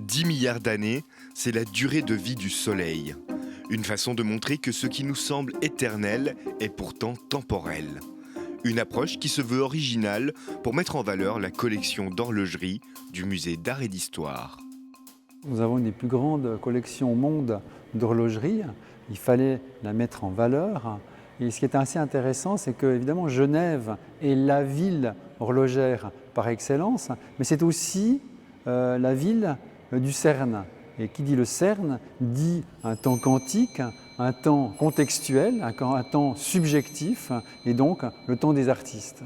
10 milliards d'années, c'est la durée de vie du Soleil. Une façon de montrer que ce qui nous semble éternel est pourtant temporel. Une approche qui se veut originale pour mettre en valeur la collection d'horlogerie du musée d'art et d'histoire. Nous avons une des plus grandes collections au monde d'horlogerie. Il fallait la mettre en valeur. Et ce qui est assez intéressant, c'est que évidemment Genève est la ville horlogère par excellence, mais c'est aussi la ville du CERN. Et qui dit le CERN dit un temps quantique, un temps contextuel, un temps subjectif, et donc le temps des artistes.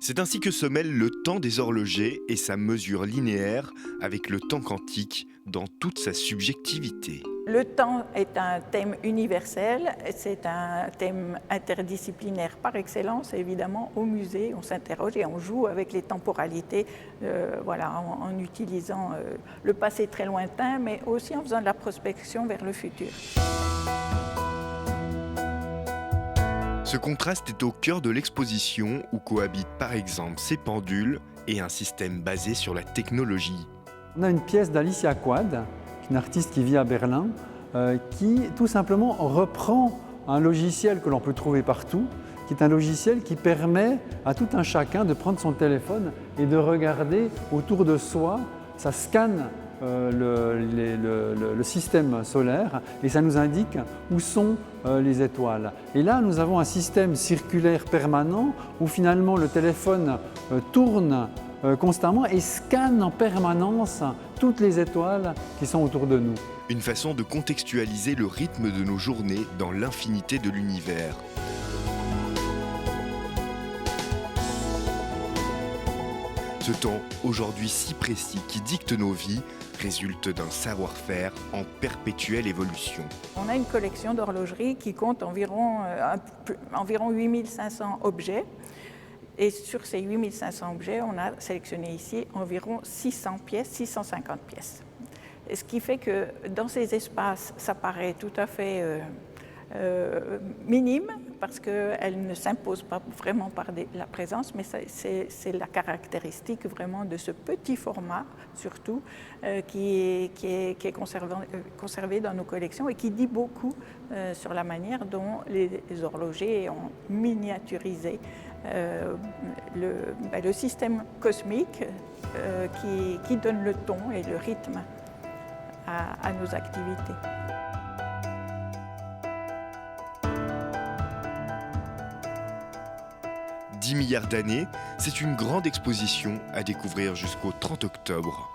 C'est ainsi que se mêle le temps des horlogers et sa mesure linéaire avec le temps quantique dans toute sa subjectivité. Le temps est un thème universel, c'est un thème interdisciplinaire par excellence. Et évidemment, au musée, on s'interroge et on joue avec les temporalités en utilisant le passé très lointain, mais aussi en faisant de la prospection vers le futur. Ce contraste est au cœur de l'exposition où cohabitent par exemple ces pendules et un système basé sur la technologie. On a une pièce d'Alicia Quad, une artiste qui vit à Berlin, qui tout simplement reprend un logiciel que l'on peut trouver partout, qui est un logiciel qui permet à tout un chacun de prendre son téléphone et de regarder autour de soi. Ça scanne le système solaire et ça nous indique où sont les étoiles. Et là, nous avons un système circulaire permanent où finalement le téléphone tourne constamment et scanne en permanence toutes les étoiles qui sont autour de nous. Une façon de contextualiser le rythme de nos journées dans l'infinité de l'univers. Ce temps, aujourd'hui si précis, qui dicte nos vies, résulte d'un savoir-faire en perpétuelle évolution. On a une collection d'horlogerie qui compte environ 8500 objets. Et sur ces 8500 objets, on a sélectionné ici environ 600 pièces, 650 pièces. Et ce qui fait que dans ces espaces, ça paraît tout à fait minime parce qu'elle ne s'impose pas vraiment par la présence, mais c'est la caractéristique vraiment de ce petit format, surtout, qui est conservé dans nos collections et qui dit beaucoup sur la manière dont les horlogers ont miniaturisé le système cosmique qui donne le ton et le rythme à nos activités. « 10 milliards d'années », c'est une grande exposition à découvrir jusqu'au 30 octobre.